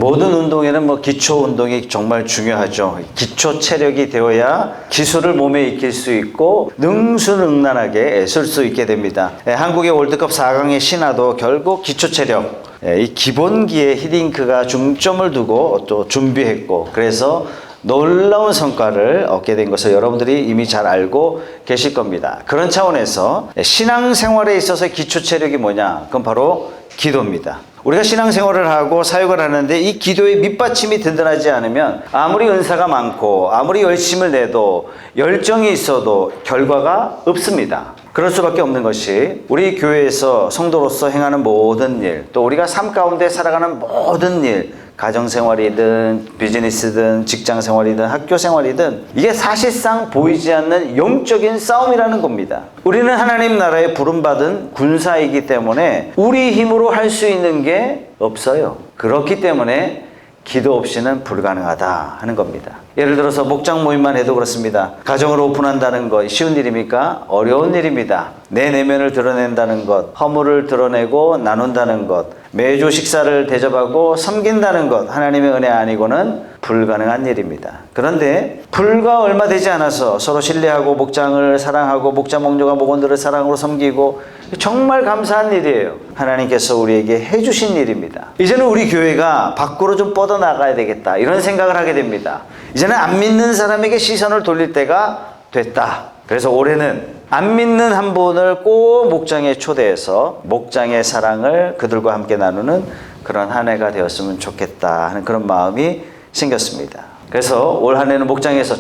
모든 운동에는 기초 운동이 정말 중요하죠. 기초 체력이 되어야 기술을 몸에 익힐 수 있고 능수능란하게 쓸 수 있게 됩니다. 한국의 월드컵 4강의 신화도 결국 기초 체력, 이 기본기에 히딩크가 중점을 두고 또 준비했고, 그래서 놀라운 성과를 얻게 된 것을 여러분들이 이미 잘 알고 계실 겁니다. 그런 차원에서 신앙생활에 있어서 기초 체력이 뭐냐? 그건 바로 기도입니다. 우리가 신앙생활을 하고 사역을 하는데 이 기도의 밑받침이 든든하지 않으면 아무리 은사가 많고 아무리 열심을 내도 열정이 있어도 결과가 없습니다. 그럴 수밖에 없는 것이 우리 교회에서 성도로서 행하는 모든 일, 또 우리가 삶 가운데 살아가는 모든 일, 가정생활이든 비즈니스든 직장생활이든 학교생활이든 이게 사실상 보이지 않는 영적인 싸움이라는 겁니다. 우리는 하나님 나라에 부름받은 군사이기 때문에 우리 힘으로 할 수 있는 게 없어요. 그렇기 때문에 기도 없이는 불가능하다 하는 겁니다. 예를 들어서 목장 모임만 해도 그렇습니다. 가정을 오픈한다는 것 쉬운 일입니까? 어려운 일입니다. 내 내면을 드러낸다는 것, 허물을 드러내고 나눈다는 것, 매주 식사를 대접하고 섬긴다는 것, 하나님의 은혜 아니고는 불가능한 일입니다. 그런데 불과 얼마 되지 않아서 서로 신뢰하고 목장을 사랑하고 목자 목녀가 목원들을 사랑으로 섬기고 정말 감사한 일이에요. 하나님께서 우리에게 해주신 일입니다. 이제는 우리 교회가 밖으로 좀 뻗어나가야 되겠다 이런 생각을 하게 됩니다. 이제는 안 믿는 사람에게 시선을 돌릴 때가 됐다. 그래서 올해는 안 믿는 한 분을 꼭 목장에 초대해서 목장의 사랑을 그들과 함께 나누는 그런 한 해가 되었으면 좋겠다 하는 그런 마음이 생겼습니다. 그래서 올 한 해는 목장에서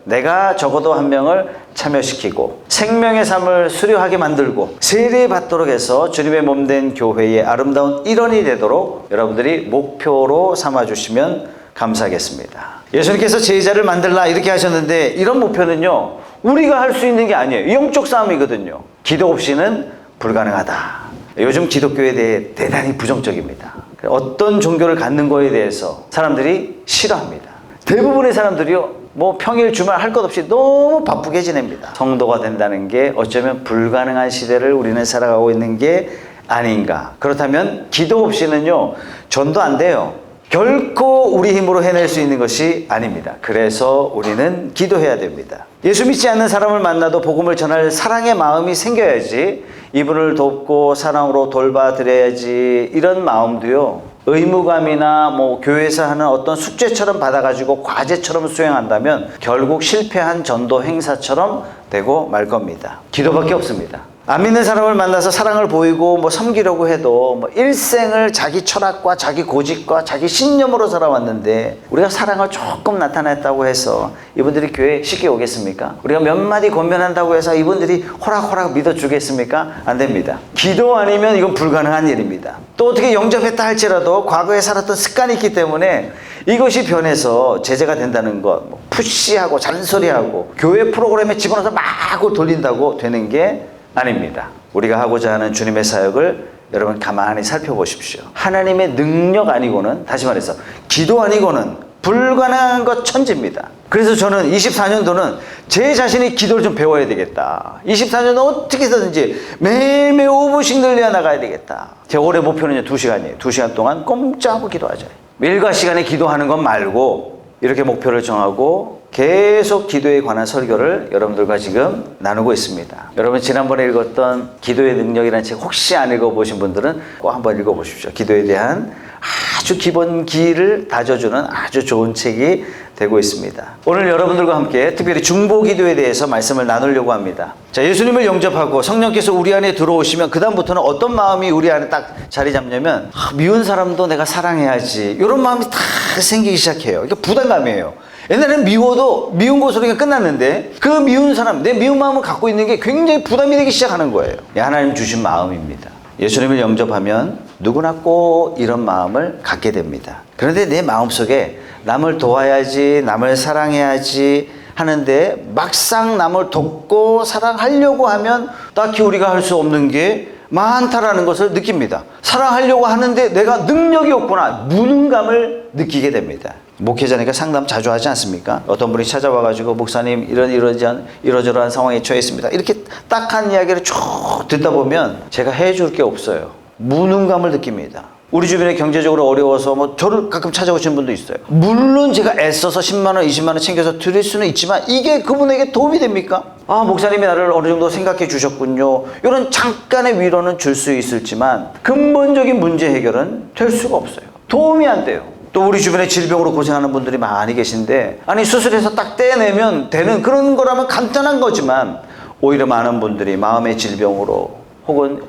내가 적어도 한 명을 참여시키고 생명의 삶을 수료하게 만들고 세례받도록 해서 주님의 몸된 교회의 아름다운 일원이 되도록 여러분들이 목표로 삼아주시면 감사하겠습니다. 예수님께서 제자를 만들라 이렇게 하셨는데 이런 목표는요 우리가 할 수 있는 게 아니에요. 영적 싸움이거든요. 기도 없이는 불가능하다. 요즘 기독교에 대해 대단히 부정적입니다. 어떤 종교를 갖는 거에 대해서 사람들이 싫어합니다. 대부분의 사람들이요 평일 주말 할 것 없이 너무 바쁘게 지냅니다. 성도가 된다는 게 어쩌면 불가능한 시대를 우리는 살아가고 있는 게 아닌가. 그렇다면 기도 없이는요 전도 안 돼요. 결코 우리 힘으로 해낼 수 있는 것이 아닙니다. 그래서 우리는 기도해야 됩니다. 예수 믿지 않는 사람을 만나도 복음을 전할 사랑의 마음이 생겨야지, 이분을 돕고 사랑으로 돌봐드려야지 이런 마음도요 의무감이나 교회에서 하는 어떤 숙제처럼 받아가지고 과제처럼 수행한다면 결국 실패한 전도 행사처럼 되고 말 겁니다. 기도밖에 없습니다. 안 믿는 사람을 만나서 사랑을 보이고 섬기려고 해도 일생을 자기 철학과 자기 고집과 자기 신념으로 살아왔는데 우리가 사랑을 조금 나타냈다고 해서 이분들이 교회에 쉽게 오겠습니까? 우리가 몇 마디 권면한다고 해서 이분들이 호락호락 믿어주겠습니까? 안 됩니다. 기도 아니면 이건 불가능한 일입니다. 또 어떻게 영접했다 할지라도 과거에 살았던 습관이 있기 때문에 이것이 변해서 제재가 된다는 것, 푸시하고 잔소리하고 교회 프로그램에 집어넣어서 막 돌린다고 되는 게 아닙니다. 우리가 하고자 하는 주님의 사역을 여러분 가만히 살펴보십시오. 하나님의 능력 아니고는, 다시 말해서 기도 아니고는 불가능한 것 천지입니다. 그래서 저는 24년도는 제 자신이 기도를 좀 배워야 되겠다. 24년도 어떻게 해서든지 매일매일 5분씩 늘려 나가야 되겠다. 제 올해 목표는 2시간이에요. 2시간 동안 꼼짝하고 기도하자. 일과 시간에 기도하는 것 말고 이렇게 목표를 정하고 계속 기도에 관한 설교를 여러분들과 지금 나누고 있습니다. 여러분 지난번에 읽었던 기도의 능력이라는 책 혹시 안 읽어보신 분들은 꼭 한번 읽어보십시오. 기도에 대한 아주 기본기를 다져주는 아주 좋은 책이 되고 있습니다. 오늘 여러분들과 함께 특별히 중보기도에 대해서 말씀을 나누려고 합니다. 자, 예수님을 영접하고 성령께서 우리 안에 들어오시면 그 다음부터는 어떤 마음이 우리 안에 딱 자리 잡냐면 미운 사람도 내가 사랑해야지 이런 마음이 다 생기기 시작해요. 이게 부담감이에요. 옛날에는 미워도 미운 것으로 끝났는데 그 미운 사람, 내 미운 마음을 갖고 있는 게 굉장히 부담이 되기 시작하는 거예요. 하나님 주신 마음입니다. 예수님을 영접하면 누구나 꼭 이런 마음을 갖게 됩니다. 그런데 내 마음속에 남을 도와야지, 남을 사랑해야지 하는데 막상 남을 돕고 사랑하려고 하면 딱히 우리가 할 수 없는 게 많다라는 것을 느낍니다. 사랑하려고 하는데 내가 능력이 없구나, 무능감을 느끼게 됩니다. 목회자니까 상담 자주 하지 않습니까? 어떤 분이 찾아와가지고 목사님 이러저러한 상황에 처해 있습니다. 이렇게 딱한 이야기를 쭉 듣다 보면 제가 해줄 게 없어요. 무능감을 느낍니다. 우리 주변에 경제적으로 어려워서 뭐 저를 가끔 찾아오시는 분도 있어요. 물론 제가 애써서 10만 원, 20만 원 챙겨서 드릴 수는 있지만 이게 그분에게 도움이 됩니까? 아, 목사님이 나를 어느 정도 생각해 주셨군요. 이런 잠깐의 위로는 줄 수 있을지만 근본적인 문제 해결은 될 수가 없어요. 도움이 안 돼요. 또 우리 주변에 질병으로 고생하는 분들이 많이 계신데, 아니 수술해서 딱 떼내면 되는 그런 거라면 간단한 거지만 오히려 많은 분들이 마음의 질병으로 혹은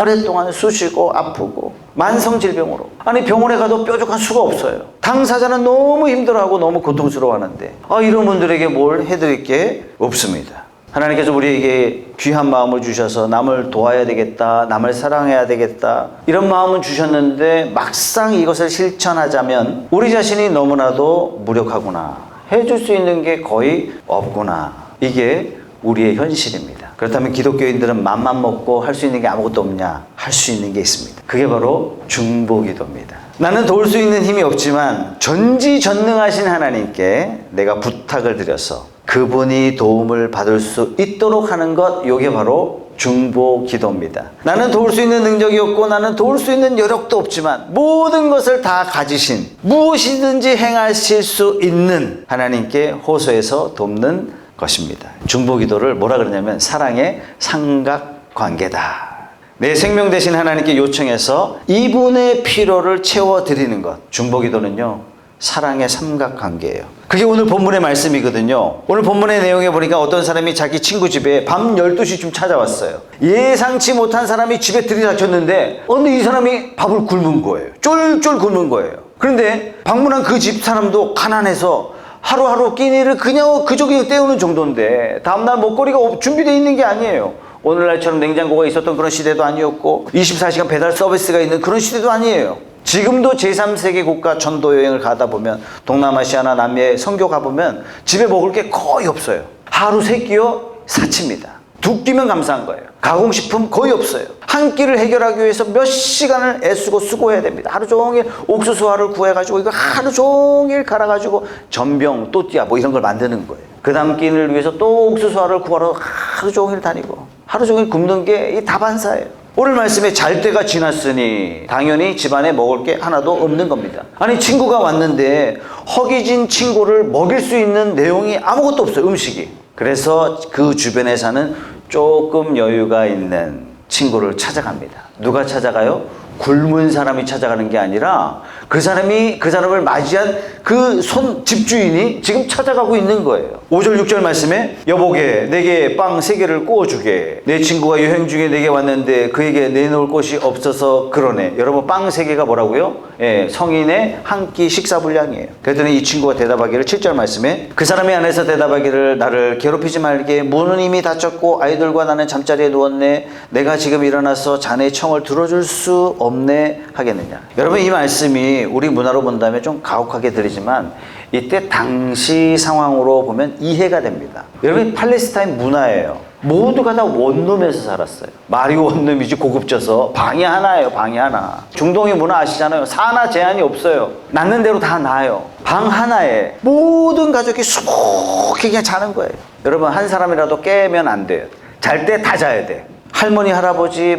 오랫동안 쑤시고 아프고 만성 질병으로, 아니 병원에 가도 뾰족한 수가 없어요. 당사자는 너무 힘들어하고 너무 고통스러워하는데 이런 분들에게 뭘 해드릴 게 없습니다. 하나님께서 우리에게 귀한 마음을 주셔서 남을 도와야 되겠다, 남을 사랑해야 되겠다, 이런 마음은 주셨는데 막상 이것을 실천하자면 우리 자신이 너무나도 무력하구나, 해줄 수 있는 게 거의 없구나, 이게 우리의 현실입니다. 그렇다면 기독교인들은 맘만 먹고 할 수 있는 게 아무것도 없냐? 할 수 있는 게 있습니다. 그게 바로 중보기도입니다. 나는 도울 수 있는 힘이 없지만 전지전능하신 하나님께 내가 부탁을 드려서 그분이 도움을 받을 수 있도록 하는 것, 이게 바로 중보기도입니다. 나는 도울 수 있는 능력이 없고 나는 도울 수 있는 여력도 없지만 모든 것을 다 가지신, 무엇이든지 행하실 수 있는 하나님께 호소해서 돕는 것입니다. 중보기도를 뭐라 그러냐면 사랑의 삼각관계다. 내 생명 대신 하나님께 요청해서 이분의 필요를 채워드리는 것. 중보기도는요, 사랑의 삼각관계예요. 그게 오늘 본문의 말씀이거든요. 오늘 본문의 내용에 보니까 어떤 사람이 자기 친구 집에 밤 12시쯤 찾아왔어요. 예상치 못한 사람이 집에 들이닥쳤는데 근데 이 사람이 밥을 굶은 거예요. 쫄쫄 굶은 거예요. 그런데 방문한 그 집 사람도 가난해서 하루하루 끼니를 그냥 그저기 때우는 정도인데 다음날 먹거리가 준비되어 있는 게 아니에요. 오늘날처럼 냉장고가 있었던 그런 시대도 아니었고 24시간 배달 서비스가 있는 그런 시대도 아니에요. 지금도 제3세계 국가 전도 여행을 가다 보면 동남아시아나 남미에 선교 가보면 집에 먹을 게 거의 없어요. 하루 3끼요? 사치입니다. 2끼면 감사한 거예요. 가공식품 거의 없어요. 한 끼를 해결하기 위해서 몇 시간을 애쓰고 수고해야 됩니다. 하루 종일 옥수수화를 구해가지고 이거 하루 종일 갈아가지고 전병, 또띠아 뭐 이런 걸 만드는 거예요. 그 다음 끼를 위해서 또 옥수수화를 구하러 하루 종일 다니고 하루 종일 굶는 게 이 다반사예요. 오늘 말씀에 잘 때가 지났으니 당연히 집안에 먹을 게 하나도 없는 겁니다. 아니 친구가 왔는데 허기진 친구를 먹일 수 있는 내용이 아무것도 없어요. 음식이. 그래서 그 주변에 사는 조금 여유가 있는 친구를 찾아갑니다. 누가 찾아가요? 굶은 사람이 찾아가는 게 아니라 그 사람을 맞이한 그 집주인이 지금 찾아가고 있는 거예요. 5절 6절 말씀에 여보게 내게 빵 3개를 구워주게, 내 친구가 여행 중에 내게 왔는데 그에게 내놓을 곳이 없어서 그러네. 여러분 빵 3개가 뭐라고요? 성인의 한 끼 식사 분량이에요. 그랬더니 이 친구가 대답하기를 7절 말씀에 그 사람이 안에서 대답하기를 나를 괴롭히지 말게, 문은 이미 닫혔고 아이들과 나는 잠자리에 누웠네. 내가 지금 일어나서 자네의 청을 들어줄 수 없네 하겠느냐. 여러분 이 말씀이 우리 문화로 본다면 좀 가혹하게 들리지만 이때 당시 상황으로 보면 이해가 됩니다. 여러분 팔레스타인 문화예요. 모두가 다 원룸에서 살았어요. 말이 원룸이지 고급져서 방이 하나예요. 방이 하나. 중동의 문화 아시잖아요. 산하 제한이 없어요. 낳는 대로 다 낳아요. 방 하나에 모든 가족이 수북히 그냥 자는 거예요. 여러분 한 사람이라도 깨면 안 돼요. 잘 때 다 자야 돼. 할머니 할아버지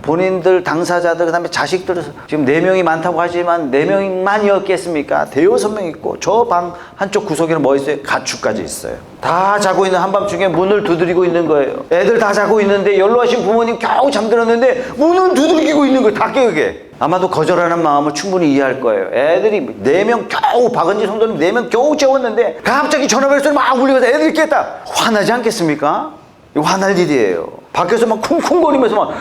본인들 당사자들 그다음에 자식들 지금 4명이 많다고 하지만 4명만이었겠습니까? 대여섯 명 있고 저 방 한쪽 구석에는 뭐 있어요? 가축까지 있어요. 다 자고 있는 한밤중에 문을 두드리고 있는 거예요. 애들 다 자고 있는데 연로하신 부모님 겨우 잠들었는데 문을 두들기고 있는 거예요. 다 깨우게. 아마도 거절하는 마음을 충분히 이해할 거예요. 애들이 4명 겨우 박은지 성도님 4명 겨우 재웠는데 갑자기 전화벨 소리 막 울리면서 애들이 깼다. 화나지 않겠습니까? 이거 화날 일이에요. 밖에서 막 쿵쿵거리면서 막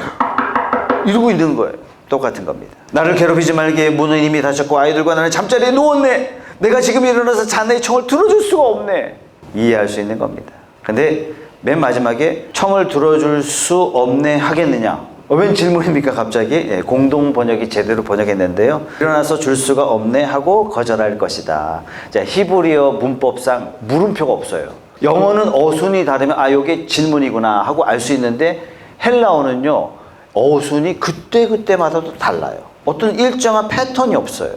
이러고 있는 거예요. 똑같은 겁니다. 나를 괴롭히지 말게, 문은 이미 닫혔고 아이들과 나는 잠자리에 누웠네. 내가 지금 일어나서 자네의 청을 들어줄 수가 없네. 이해할 수 있는 겁니다. 근데 맨 마지막에 청을 들어줄 수 없네 하겠느냐. 웬 질문입니까 갑자기? 공동 번역이 제대로 번역했는데요. 일어나서 줄 수가 없네 하고 거절할 것이다. 자, 히브리어 문법상 물음표가 없어요. 영어는 어순이 다르면 이게 질문이구나 하고 알 수 있는데 헬라어는요 어순이 그때그때마다도 달라요. 어떤 일정한 패턴이 없어요.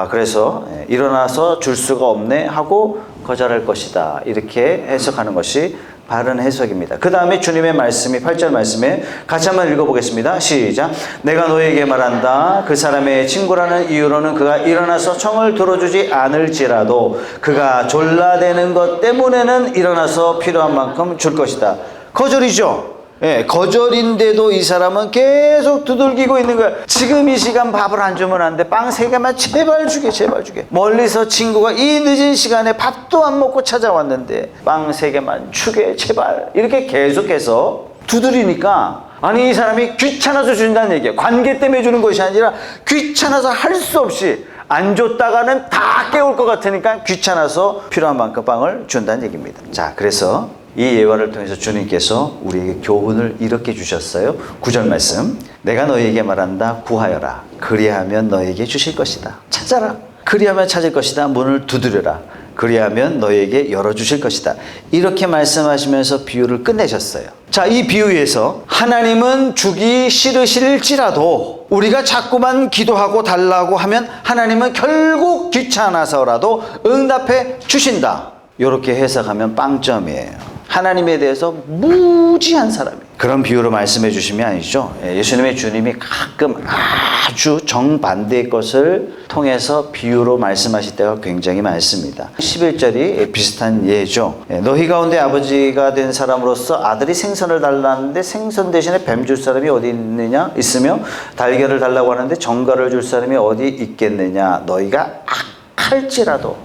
그래서 일어나서 줄 수가 없네 하고 거절할 것이다. 이렇게 해석하는 것이 바른 해석입니다. 그 다음에 주님의 말씀이 8절 말씀에 같이 한번 읽어보겠습니다. 시작. 내가 너에게 말한다. 그 사람의 친구라는 이유로는 그가 일어나서 청을 들어주지 않을지라도 그가 졸라대는 것 때문에는 일어나서 필요한 만큼 줄 것이다. 거절이죠. 예, 거절인데도 이 사람은 계속 두들기고 있는 거야. 지금 이 시간 밥을 안 주면 안 돼. 빵 3개만 제발 주게, 제발 주게. 멀리서 친구가 이 늦은 시간에 밥도 안 먹고 찾아왔는데 빵 3개만 주게, 제발. 이렇게 계속해서 두드리니까 아니 이 사람이 귀찮아서 준다는 얘기야. 관계 때문에 주는 것이 아니라 귀찮아서 할 수 없이 안 줬다가는 다 깨울 것 같으니까 귀찮아서 필요한 만큼 빵을 준다는 얘기입니다. 자, 그래서 이 예화를 통해서 주님께서 우리에게 교훈을 이렇게 주셨어요. 9절 말씀. 내가 너희에게 말한다. 구하여라. 그리하면 너희에게 주실 것이다. 찾아라. 그리하면 찾을 것이다. 문을 두드려라. 그리하면 너희에게 열어주실 것이다. 이렇게 말씀하시면서 비유를 끝내셨어요. 자, 이 비유에서 하나님은 주기 싫으실지라도 우리가 자꾸만 기도하고 달라고 하면 하나님은 결국 귀찮아서라도 응답해 주신다. 이렇게 해석하면 빵점이에요. 하나님에 대해서 무지한 사람이에요. 그런 비유로 말씀해 주시면 아니죠. 예수님의 주님이 가끔 아주 정반대의 것을 통해서 비유로 말씀하실 때가 굉장히 많습니다. 11절이 비슷한 예죠. 너희 가운데 아버지가 된 사람으로서 아들이 생선을 달라는데 생선 대신에 뱀 줄 사람이 어디 있으며 달걀을 달라고 하는데 정갈을 줄 사람이 어디 있겠느냐. 너희가 악할지라도.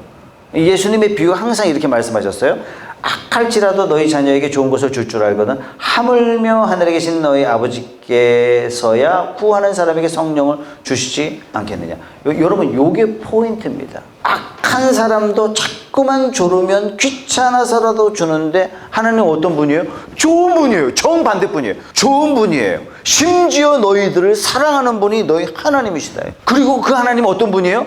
예수님의 비유 항상 이렇게 말씀하셨어요. 악할지라도 너희 자녀에게 좋은 것을 줄 줄 알거든 하물며 하늘에 계신 너희 아버지께서야 구하는 사람에게 성령을 주시지 않겠느냐. 여러분 요게 포인트입니다. 악한 사람도 자꾸만 조르면 귀찮아서라도 주는데 하나님은 어떤 분이에요? 좋은 분이에요. 정반대분이에요. 좋은 분이에요. 심지어 너희들을 사랑하는 분이 너희 하나님이시다. 그리고 그 하나님은 어떤 분이에요?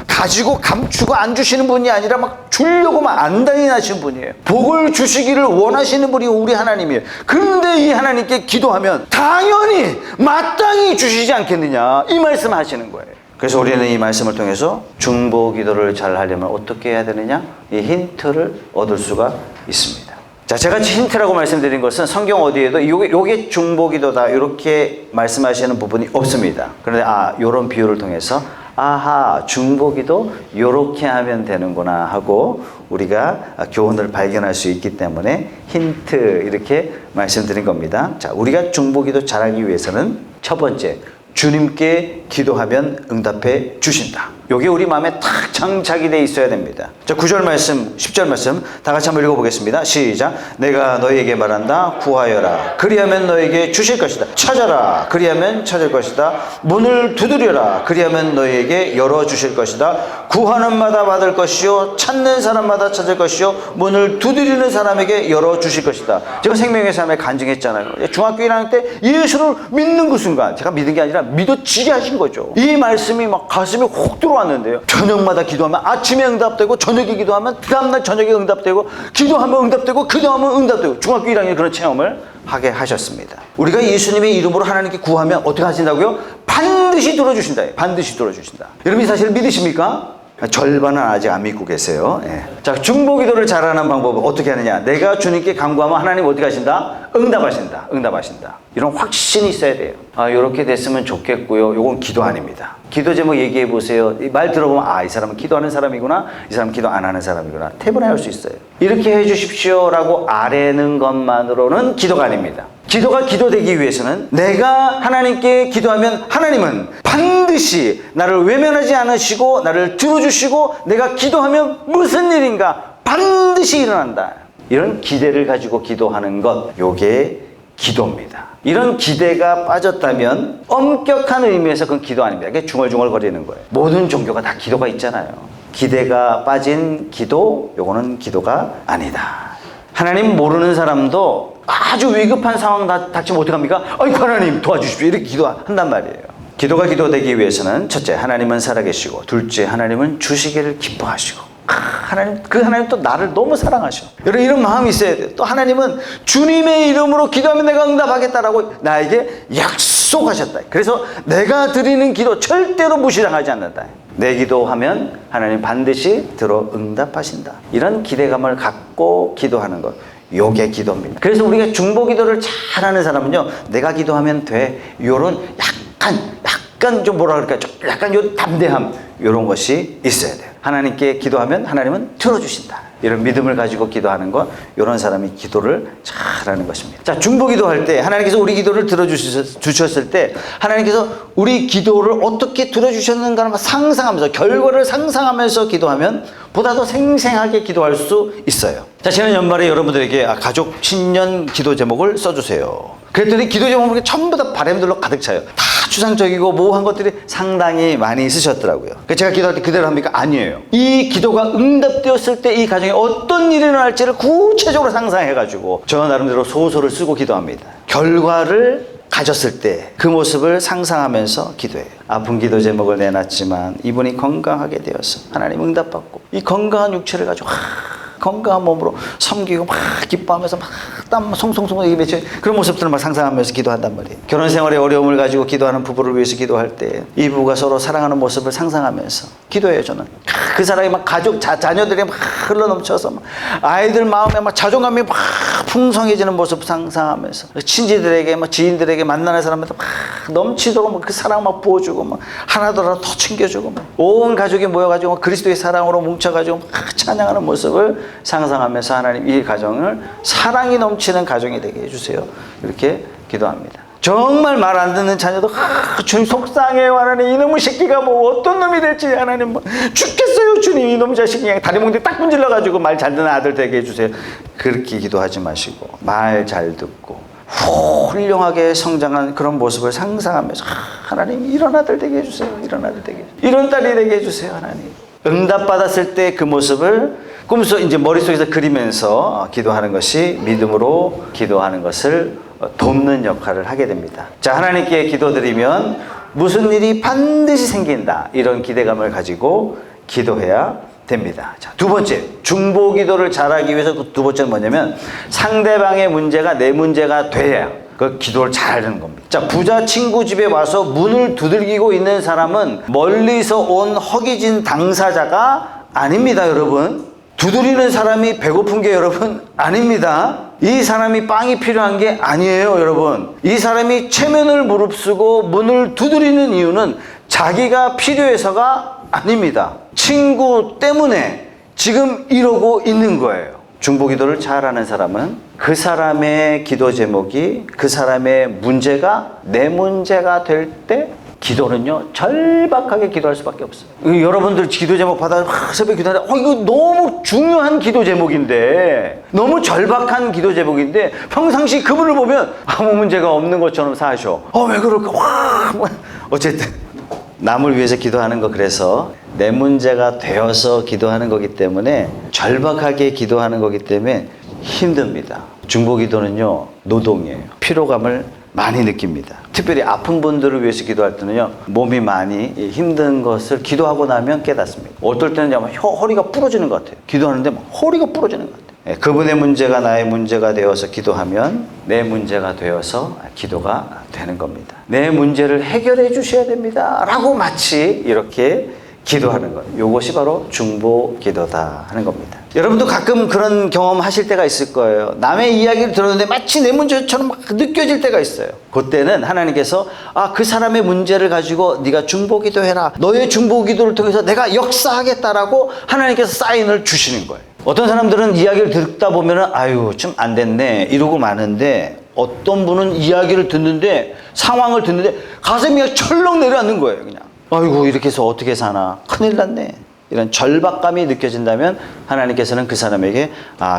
가지고 감추고 안 주시는 분이 아니라 막 주려고만 안달이 나시는 분이에요. 복을 주시기를 원하시는 분이 우리 하나님이에요. 근데 이 하나님께 기도하면 당연히 마땅히 주시지 않겠느냐 이 말씀 하시는 거예요. 그래서 우리는 이 말씀을 통해서 중보 기도를 잘 하려면 어떻게 해야 되느냐 이 힌트를 얻을 수가 있습니다. 자, 제가 힌트라고 말씀드린 것은 성경 어디에도 요게 중보기도다 이렇게 말씀하시는 부분이 없습니다. 그런데 요런 비유를 통해서 아하, 중보기도 요렇게 하면 되는구나 하고 우리가 교훈을 발견할 수 있기 때문에 힌트 이렇게 말씀드린 겁니다. 자, 우리가 중보기도 잘하기 위해서는 첫 번째, 주님께 기도하면 응답해 주신다. 요게 우리 마음에 탁 장착이 돼 있어야 됩니다. 자, 9절 말씀, 10절 말씀 다 같이 한번 읽어보겠습니다. 시작. 내가 너희에게 말한다. 구하여라. 그리하면 너희에게 주실 것이다. 찾아라. 그리하면 찾을 것이다. 문을 두드려라. 그리하면 너희에게 열어주실 것이다. 구하는 마다 받을 것이요 찾는 사람마다 찾을 것이요 문을 두드리는 사람에게 열어주실 것이다. 제가 생명의 삶에 간증했잖아요. 중학교 1학년 때 예수를 믿는 그 순간 제가 믿은 게 아니라 믿어지게 하신 거죠. 이 말씀이 막 가슴에 혹 들어왔는데요. 저녁마다 기도하면 아침에 응답되고 저녁에 기도하면 그 다음날 저녁에 응답되고 기도하면 응답되고 기도하면 응답되고 중학교 1학년 그런 체험을 하게 하셨습니다. 우리가 예수님의 이름으로 하나님께 구하면 어떻게 하신다고요? 반드시 들어주신다. 반드시 들어주신다. 여러분이 사실 믿으십니까? 절반은 아직 안 믿고 계세요. 예. 자, 중보기도를 잘하는 방법은 어떻게 하느냐? 내가 주님께 간구하면 하나님 어떻게 하신다? 응답하신다. 응답하신다. 이런 확신이 있어야 돼요. 이렇게 됐으면 좋겠고요. 이건 기도 아닙니다. 기도 제목 얘기해 보세요. 말 들어보면 이 사람은 기도하는 사람이구나. 이 사람은 기도 안 하는 사람이구나. 태분할 수 있어요. 이렇게 해 주십시오라고 아뢰는 것만으로는 기도가 아닙니다. 기도가 기도되기 위해서는 내가 하나님께 기도하면 하나님은 반드시 나를 외면하지 않으시고 나를 들어주시고 내가 기도하면 무슨 일인가 반드시 일어난다. 이런 기대를 가지고 기도하는 것, 요게 기도입니다. 이런 기대가 빠졌다면 엄격한 의미에서 그건 기도 아닙니다. 그게 중얼중얼거리는 거예요. 모든 종교가 다 기도가 있잖아요. 기대가 빠진 기도, 요거는 기도가 아니다. 하나님 모르는 사람도 아주 위급한 상황 닥치면 어떡합니까? 아이고 하나님 도와주십시오. 이렇게 기도한단 말이에요. 기도가 기도되기 위해서는 첫째, 하나님은 살아계시고 둘째, 하나님은 주시기를 기뻐하시고 하나님 또 나를 너무 사랑하셔. 여러분 이런 마음이 있어야 돼요. 또 하나님은 주님의 이름으로 기도하면 내가 응답하겠다라고 나에게 약속하셨다. 그래서 내가 드리는 기도 절대로 무시당하지 않는다. 내 기도하면 하나님 반드시 들어 응답하신다. 이런 기대감을 갖고 기도하는 것. 요게 기도입니다. 그래서 우리가 중보 기도를 잘하는 사람은요, 내가 기도하면 돼, 요런 약간 좀 뭐라 그럴까, 좀 약간 요 담대함, 요런 것이 있어야 돼요. 하나님께 기도하면 하나님은 들어주신다, 이런 믿음을 가지고 기도하는 것, 이런 사람이 기도를 잘하는 것입니다. 자, 중보 기도할 때 하나님께서 우리 기도를 들어주셨을 때 하나님께서 우리 기도를 어떻게 들어주셨는가를 상상하면서, 결과를 상상하면서 기도하면 보다 더 생생하게 기도할 수 있어요. 자, 지난 연말에 여러분들에게 가족 신년 기도 제목을 써주세요. 그랬더니 기도 제목이 전부 다 바램들로 가득 차요. 다 추상적이고 모호한 것들이 상당히 많이 쓰셨더라고요. 제가 기도할 때 그대로 합니까? 아니에요. 이 기도가 응답되었을 때 이 가정에 어떤 일이 일어날지를 구체적으로 상상해가지고 저 나름대로 소설을 쓰고 기도합니다. 결과를 가졌을 때 그 모습을 상상하면서 기도해요. 아픈 기도 제목을 내놨지만 이분이 건강하게 되어서 하나님 응답받고 이 건강한 육체를 가지고 건강한 몸으로 섬기고 막 기뻐하면서 막 땀 송송송 이게 맺혀 그런 모습들을 막 상상하면서 기도한단 말이에요. 결혼 생활에 어려움을 가지고 기도하는 부부를 위해서 기도할 때 이 부부가 서로 사랑하는 모습을 상상하면서 기도해요. 저는 그 사람이 막 가족 자녀들이 막 흘러넘쳐서 막 아이들 마음에 막 자존감이 막 풍성해지는 모습 상상하면서 친지들에게 막 지인들에게 만나는 사람한테 막 넘치도록 막 그 사랑 막 부어주고 막 하나더라도 더 챙겨주고 막 온 가족이 모여가지고 그리스도의 사랑으로 뭉쳐가지고 막 찬양하는 모습을 상상하면서 하나님 이 가정을 사랑이 넘치는 가정이 되게 해주세요. 이렇게 기도합니다. 정말 말 안 듣는 자녀도 주님 속상해요. 하나님 이놈의 새끼가 뭐 어떤 놈이 될지 하나님 뭐 죽겠어요. 주님 이놈 자식이 그냥 다리 몽둥이 딱 문질러가지고 말 잘 듣는 아들 되게 해주세요. 그렇게 기도하지 마시고 말 잘 듣고 훌륭하게 성장한 그런 모습을 상상하면서 하나님 이런 아들 되게 해주세요. 이런 아들 되게 해주세요. 이런 딸이 되게 해주세요. 하나님 응답받았을 때 그 모습을 꿈속 이제 머릿속에서 그리면서 기도하는 것이 믿음으로 기도하는 것을 돕는 역할을 하게 됩니다. 자, 하나님께 기도드리면 무슨 일이 반드시 생긴다, 이런 기대감을 가지고 기도해야 됩니다. 자, 두 번째, 중보 기도를 잘하기 위해서 그 두 번째는 뭐냐면 상대방의 문제가 내 문제가 돼야 그 기도를 잘하는 겁니다. 자, 부자 친구 집에 와서 문을 두들기고 있는 사람은 멀리서 온 허기진 당사자가 아닙니다, 여러분. 두드리는 사람이 배고픈 게 여러분 아닙니다. 이 사람이 빵이 필요한 게 아니에요, 여러분. 이 사람이 체면을 무릅쓰고 문을 두드리는 이유는 자기가 필요해서가 아닙니다. 친구 때문에 지금 이러고 있는 거예요. 중보 기도를 잘하는 사람은 그 사람의 기도 제목이 그 사람의 문제가 내 문제가 될 때 기도는요 절박하게 기도할 수밖에 없어요. 여러분들 기도 제목 받아 새벽에 기도하는데 이거 너무 중요한 기도 제목인데, 너무 절박한 기도 제목인데 평상시 그분을 보면 아무 문제가 없는 것처럼 사셔. 왜 그럴까? 어쨌든 남을 위해서 기도하는 거, 그래서 내 문제가 되어서 기도하는 거기 때문에, 절박하게 기도하는 거기 때문에 힘듭니다. 중보 기도는요 노동이에요. 피로감을 많이 느낍니다. 특별히 아픈 분들을 위해서 기도할 때는요 몸이 많이 힘든 것을 기도하고 나면 깨닫습니다. 어떨 때는 허리가 부러지는 것 같아요. 기도하는데 막 허리가 부러지는 것 같아요. 그분의 문제가 나의 문제가 되어서 기도하면 내 문제가 되어서 기도가 되는 겁니다. 내 문제를 해결해 주셔야 됩니다 라고 마치 이렇게 기도하는 것, 이것이 바로 중보 기도다 하는 겁니다. 여러분도 가끔 그런 경험 하실 때가 있을 거예요. 남의 이야기를 들었는데 마치 내 문제처럼 막 느껴질 때가 있어요. 그때는 하나님께서 그 사람의 문제를 가지고 네가 중보 기도해라, 너의 중보 기도를 통해서 내가 역사하겠다라고 하나님께서 사인을 주시는 거예요. 어떤 사람들은 이야기를 듣다 보면은 아유 좀 안 됐네 이러고 마는데, 어떤 분은 이야기를 듣는데, 상황을 듣는데 가슴이 철렁 내려앉는 거예요. 그냥 아이고 이렇게 해서 어떻게 사나, 큰일 났네, 이런 절박감이 느껴진다면 하나님께서는 그 사람에게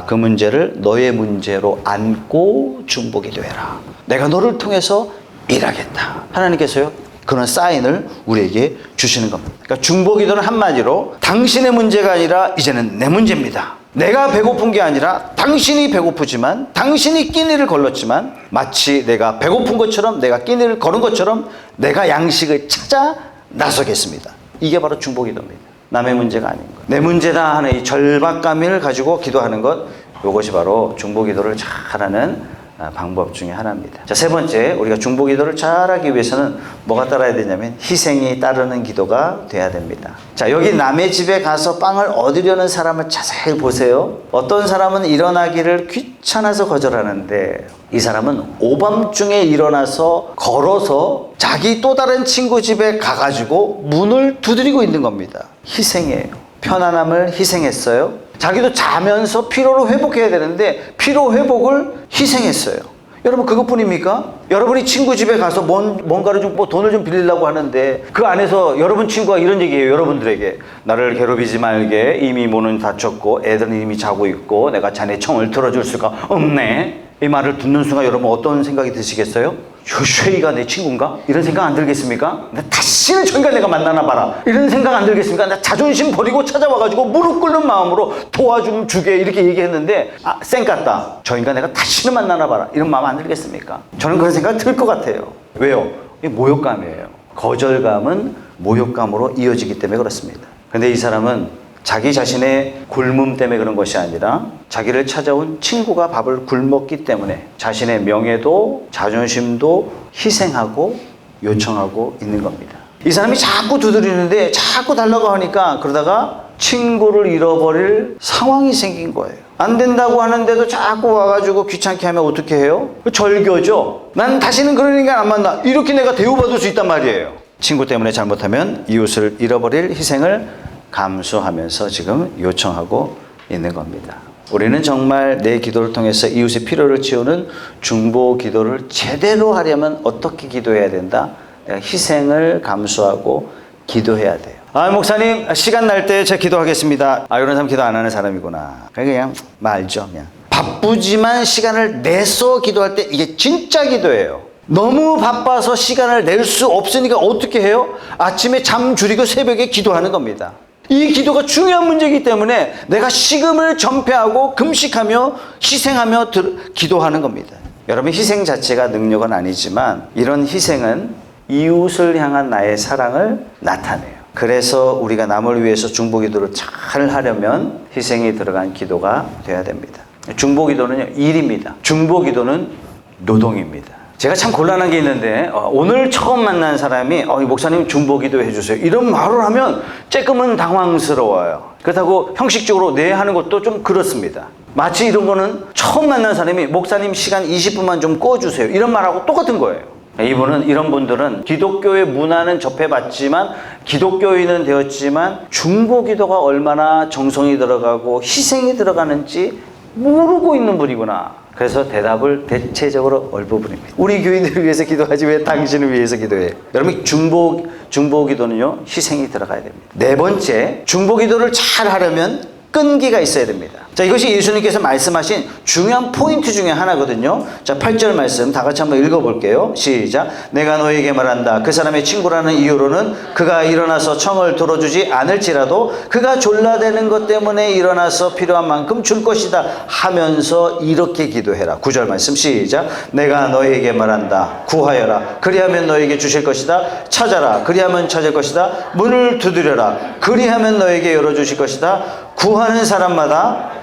그 문제를 너의 문제로 안고 중보 기도해라, 내가 너를 통해서 일하겠다, 하나님께서요 그런 사인을 우리에게 주시는 겁니다. 그러니까 중보 기도는 한마디로 당신의 문제가 아니라 이제는 내 문제입니다. 내가 배고픈 게 아니라 당신이 배고프지만, 당신이 끼니를 걸렀지만 마치 내가 배고픈 것처럼, 내가 끼니를 걸은 것처럼 내가 양식을 찾아 나서겠습니다. 이게 바로 중보 기도입니다. 남의 문제가 아닌 것, 내 문제다 하는 이 절박감을 가지고 기도하는 것, 이것이 바로 중보 기도를 잘하는 방법 중에 하나입니다. 자, 세 번째, 우리가 중보 기도를 잘하기 위해서는 뭐가 따라야 되냐면 희생이 따르는 기도가 돼야 됩니다. 자, 여기 남의 집에 가서 빵을 얻으려는 사람을 자세히 보세요. 어떤 사람은 일어나기를 귀찮아서 거절하는데 이 사람은 오밤중에 일어나서 걸어서 자기 또 다른 친구 집에 가가지고 문을 두드리고 있는 겁니다. 희생이에요. 편안함을 희생했어요. 자기도 자면서 피로를 회복해야 되는데 피로 회복을 희생했어요. 여러분, 그것뿐입니까? 여러분이 친구 집에 가서 뭔가를 좀 돈을 좀 빌리려고 하는데 그 안에서 여러분 친구가 이런 얘기예요. 여러분들에게 나를 괴롭히지 말게, 이미 문은 닫혔고 애들은 이미 자고 있고 내가 자네 청을 들어줄 수가 없네. 이 말을 듣는 순간 여러분 어떤 생각이 드시겠어요? 쉐이가 내 친구인가? 이런 생각 안 들겠습니까? 다시는 저희가 내가 만나나 봐라, 이런 생각 안 들겠습니까? 나 자존심 버리고 찾아와가지고 무릎 꿇는 마음으로 도와좀 주게 이렇게 얘기했는데 쌩 같다, 저 인간 내가 다시는 만나나 봐라, 이런 마음 안 들겠습니까? 저는 그런 생각 들 것 같아요. 왜요? 이게 모욕감이에요. 거절감은 모욕감으로 이어지기 때문에 그렇습니다. 근데 이 사람은 자기 자신의 굶음 때문에 그런 것이 아니라 자기를 찾아온 친구가 밥을 굶었기 때문에 자신의 명예도 자존심도 희생하고 요청하고 있는 겁니다. 이 사람이 자꾸 두드리는데 자꾸 달라고 하니까 그러다가 친구를 잃어버릴 상황이 생긴 거예요. 안 된다고 하는데도 자꾸 와가지고 귀찮게 하면 어떻게 해요? 절교죠. 난 다시는 그런 인간 안 만나, 이렇게 내가 대우받을 수 있단 말이에요. 친구 때문에 잘못하면 이웃을 잃어버릴 희생을 감수하면서 지금 요청하고 있는 겁니다. 우리는 정말 내 기도를 통해서 이웃의 필요를 채우는 중보 기도를 제대로 하려면 어떻게 기도해야 된다? 내가 희생을 감수하고 기도해야 돼요. 목사님, 시간 날 때 제가 기도하겠습니다. 이런 사람 기도 안 하는 사람이구나. 그냥 말죠. 그냥 바쁘지만 시간을 내서 기도할 때 이게 진짜 기도예요. 너무 바빠서 시간을 낼 수 없으니까 어떻게 해요? 아침에 잠 줄이고 새벽에 기도하는 겁니다. 이 기도가 중요한 문제이기 때문에 내가 식음을 전폐하고 금식하며 희생하며 기도하는 겁니다. 여러분, 희생 자체가 능력은 아니지만 이런 희생은 이웃을 향한 나의 사랑을 나타내요. 그래서 우리가 남을 위해서 중보기도를 잘 하려면 희생이 들어간 기도가 돼야 됩니다. 중보기도는요, 일입니다. 중보기도는 노동입니다. 제가 참 곤란한 게 있는데 오늘 처음 만난 사람이 목사님 중보기도 해주세요, 이런 말을 하면 조금은 당황스러워요. 그렇다고 형식적으로 네 하는 것도 좀 그렇습니다. 마치 이런 거는 처음 만난 사람이 목사님 시간 20분만 좀 꺼주세요, 이런 말하고 똑같은 거예요. 이런 분들은 기독교의 문화는 접해봤지만 기독교인은 되었지만 중보기도가 얼마나 정성이 들어가고 희생이 들어가는지 모르고 있는 분이구나. 그래서 대답을 대체적으로 얼부분입니다. 우리 교인들을 위해서 기도하지 왜 당신을 위해서 기도해요? 여러분, 중보기도는요, 희생이 들어가야 됩니다. 네 번째, 중보기도를 잘 하려면 끈기가 있어야 됩니다. 자, 이것이 예수님께서 말씀하신 중요한 포인트 중에 하나거든요. 자, 8절 말씀 다 같이 한번 읽어볼게요. 시작. 내가 너에게 말한다. 그 사람의 친구라는 이유로는 그가 일어나서 청을 들어주지 않을지라도 그가 졸라대는 것 때문에 일어나서 필요한 만큼 줄 것이다 하면서 이렇게 기도해라. 9절 말씀 시작. 내가 너에게 말한다. 구하여라. 그리하면 너에게 주실 것이다. 찾아라. 그리하면 찾을 것이다. 문을 두드려라. 그리하면 너에게 열어주실 것이다. 구하는 사람마다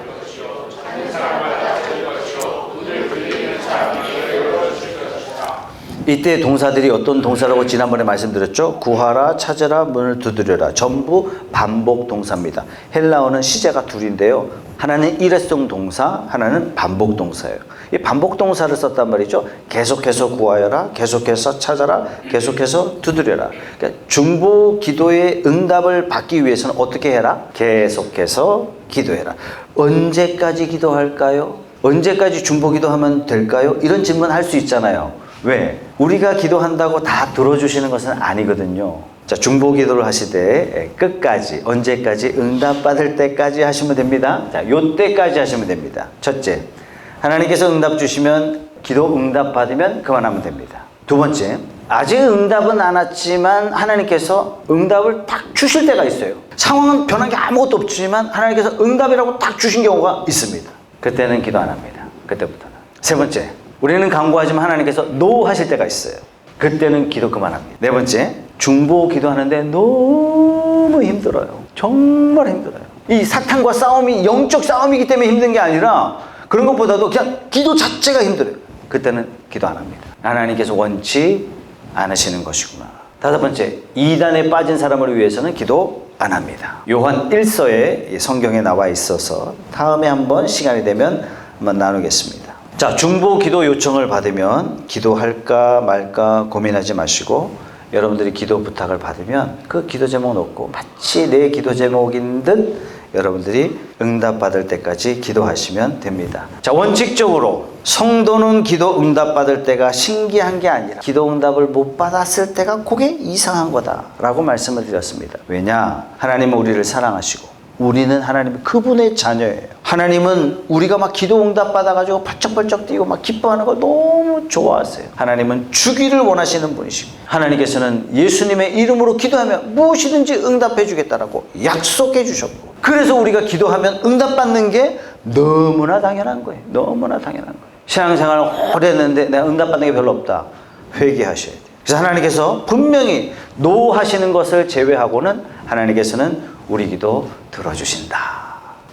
이때 동사들이 어떤 동사라고 지난번에 말씀드렸죠? 구하라, 찾아라, 문을 두드려라. 전부 반복 동사입니다. 헬라어는 시제가 둘인데요. 하나는 일회성 동사, 하나는 반복 동사예요. 이 반복 동사를 썼단 말이죠. 계속해서 구하여라, 계속해서 찾아라, 계속해서 두드려라. 그러니까 중보 기도의 응답을 받기 위해서는 어떻게 해라? 계속해서 기도해라. 언제까지 기도할까요? 언제까지 중보 기도하면 될까요? 이런 질문 할 수 있잖아요. 왜? 우리가 기도한다고 다 들어주시는 것은 아니거든요. 자, 중보 기도를 하실 때 끝까지, 언제까지? 응답받을 때까지 하시면 됩니다. 자, 요 때까지 하시면 됩니다. 첫째, 하나님께서 응답 주시면, 기도 응답 받으면 그만하면 됩니다. 두 번째, 아직 응답은 안 왔지만 하나님께서 응답을 딱 주실 때가 있어요. 상황은 변한 게 아무것도 없지만 하나님께서 응답이라고 딱 주신 경우가 있습니다. 그때는 기도 안 합니다. 그때부터는. 세 번째, 우리는 간구하지만 하나님께서 노 하실 때가 있어요. 그때는 기도 그만합니다. 네 번째, 중보 기도하는데 너무 힘들어요. 정말 힘들어요. 이 사탄과 싸움이 영적 싸움이기 때문에 힘든 게 아니라 그런 것보다도 그냥 기도 자체가 힘들어요. 그때는 기도 안 합니다. 하나님께서 원치 않으시는 것이구나. 다섯 번째, 이단에 빠진 사람을 위해서는 기도 안 합니다. 요한 1서에 성경에 나와 있어서 다음에 한번 시간이 되면 한번 나누겠습니다. 자, 중보 기도 요청을 받으면 기도할까 말까 고민하지 마시고, 여러분들이 기도 부탁을 받으면 그 기도 제목 놓고 마치 내 기도 제목인 듯 여러분들이 응답받을 때까지 기도하시면 됩니다. 자, 원칙적으로 성도는 기도 응답받을 때가 신기한 게 아니라 기도 응답을 못 받았을 때가 그게 이상한 거다라고 말씀을 드렸습니다. 왜냐? 하나님은 우리를 사랑하시고 우리는 하나님 그분의 자녀예요. 하나님은 우리가 막 기도 응답 받아가지고 발쩍발쩍 뛰고 막 기뻐하는 걸 너무 좋아하세요. 하나님은 주기를 원하시는 분이십니다. 하나님께서는 예수님의 이름으로 기도하면 무엇이든지 응답해 주겠다라고 약속해 주셨고, 그래서 우리가 기도하면 응답받는 게 너무나 당연한 거예요. 너무나 당연한 거예요. 신앙생활을 오래 했는데 내가 응답받는 게 별로 없다. 회개하셔야 돼요. 그래서 하나님께서 분명히 노하시는 것을 제외하고는 하나님께서는 우리 기도 들어주신다.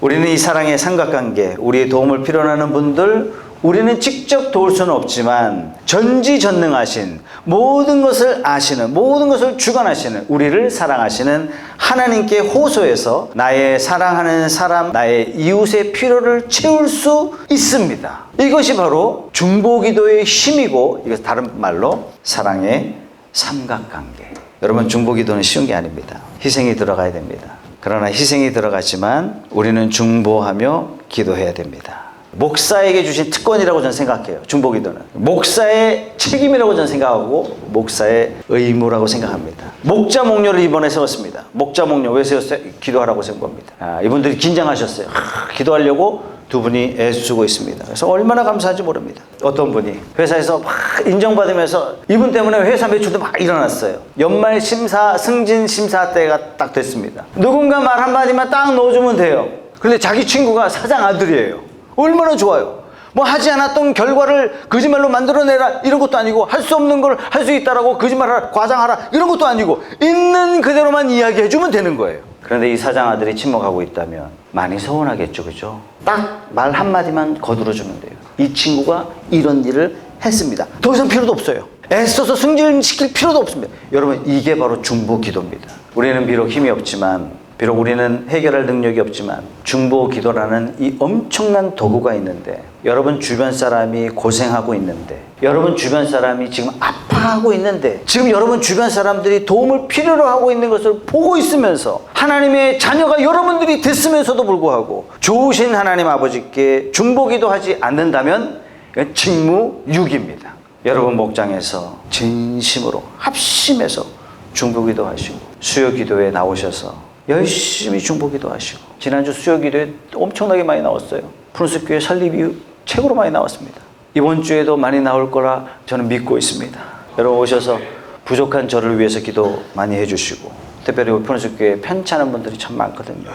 우리는 이 사랑의 삼각관계, 우리의 도움을 필요로 분들, 우리는 직접 도울 수는 없지만 전지전능하신, 모든 것을 아시는, 모든 것을 주관하시는, 우리를 사랑하시는 하나님께 호소해서 나의 사랑하는 사람, 나의 이웃의 필요를 채울 수 있습니다. 이것이 바로 중보기도의 힘이고, 이것 다른 말로 사랑의 삼각관계. 여러분, 중보기도는 쉬운 게 아닙니다. 희생이 들어가야 됩니다. 그러나 희생이 들어가지만 우리는 중보하며 기도해야 됩니다. 목사에게 주신 특권이라고 저는 생각해요. 중보기도는 목사의 책임이라고 저는 생각하고 목사의 의무라고 생각합니다. 목자 목료를 이번에 세웠습니다. 목자 목료 왜 세웠어요? 기도하라고 세운 겁니다. 이분들이 긴장하셨어요. 기도하려고 두 분이 애쓰고 있습니다. 그래서 얼마나 감사한지 모릅니다. 어떤 분이 회사에서 막 인정받으면서 이분 때문에 회사 매출도 막 일어났어요. 연말 심사, 승진 심사 때가 딱 됐습니다. 누군가 말 한마디만 딱 넣어주면 돼요. 그런데 자기 친구가 사장 아들이에요. 얼마나 좋아요. 뭐 하지 않았던 결과를 거짓말로 만들어내라 이런 것도 아니고, 할 수 없는 걸 할 수 있다라고 거짓말하라, 과장하라 이런 것도 아니고, 있는 그대로만 이야기해주면 되는 거예요. 그런데 이 사장 아들이 침묵하고 있다면 많이 서운하겠죠, 그죠? 딱 말 한마디만 거들어주면 돼요. 이 친구가 이런 일을 했습니다. 더 이상 필요도 없어요. 애써서 승진시킬 필요도 없습니다. 여러분, 이게 바로 중보 기도입니다. 우리는 비록 힘이 없지만, 비록 우리는 해결할 능력이 없지만 중보 기도라는 이 엄청난 도구가 있는데, 여러분 주변 사람이 고생하고 있는데, 여러분 주변 사람이 지금 아파하고 있는데, 지금 여러분 주변 사람들이 도움을 필요로 하고 있는 것을 보고 있으면서 하나님의 자녀가 여러분들이 됐으면서도 불구하고 좋으신 하나님 아버지께 중보 기도하지 않는다면 이건 직무유기입니다. 여러분 목장에서 진심으로 합심해서 중보 기도하시고 수요 기도에 나오셔서 열심히 중보 기도하시고, 지난주 수요 기도에 엄청나게 많이 나왔어요. 푸른숲교회 설립 이후 최고로 많이 나왔습니다. 이번 주에도 많이 나올 거라 저는 믿고 있습니다. 여러분 오셔서 부족한 저를 위해서 기도 많이 해주시고, 특별히 우리 푸른숲교회 편찮은 분들이 참 많거든요.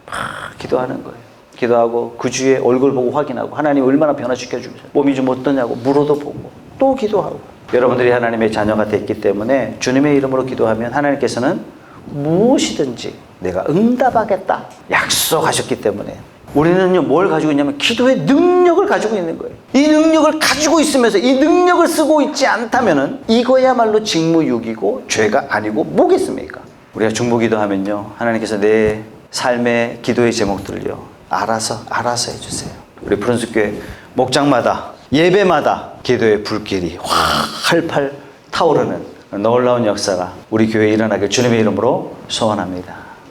막 기도하는 거예요. 기도하고 그 주에 얼굴 보고 확인하고 하나님 얼마나 변화시켜주면서 몸이 좀 어떠냐고 물어도 보고 또 기도하고. 여러분들이 하나님의 자녀가 됐기 때문에 주님의 이름으로 기도하면 하나님께서는 무엇이든지 내가 응답하겠다 약속하셨기 때문에, 우리는요 뭘 가지고 있냐면 기도의 능력을 가지고 있는 거예요. 이 능력을 가지고 있으면서 이 능력을 쓰고 있지 않다면은 이거야말로 직무유기고 죄가 아니고 뭐겠습니까? 우리가 중보 기도하면요 하나님께서 내 삶의 기도의 제목들을요 알아서 해주세요. 우리 푸른숲교회 목장마다 예배마다 기도의 불길이 활팔 타오르는 놀라운 역사가 우리 교회에 일어나길 주님의 이름으로 소원합니다.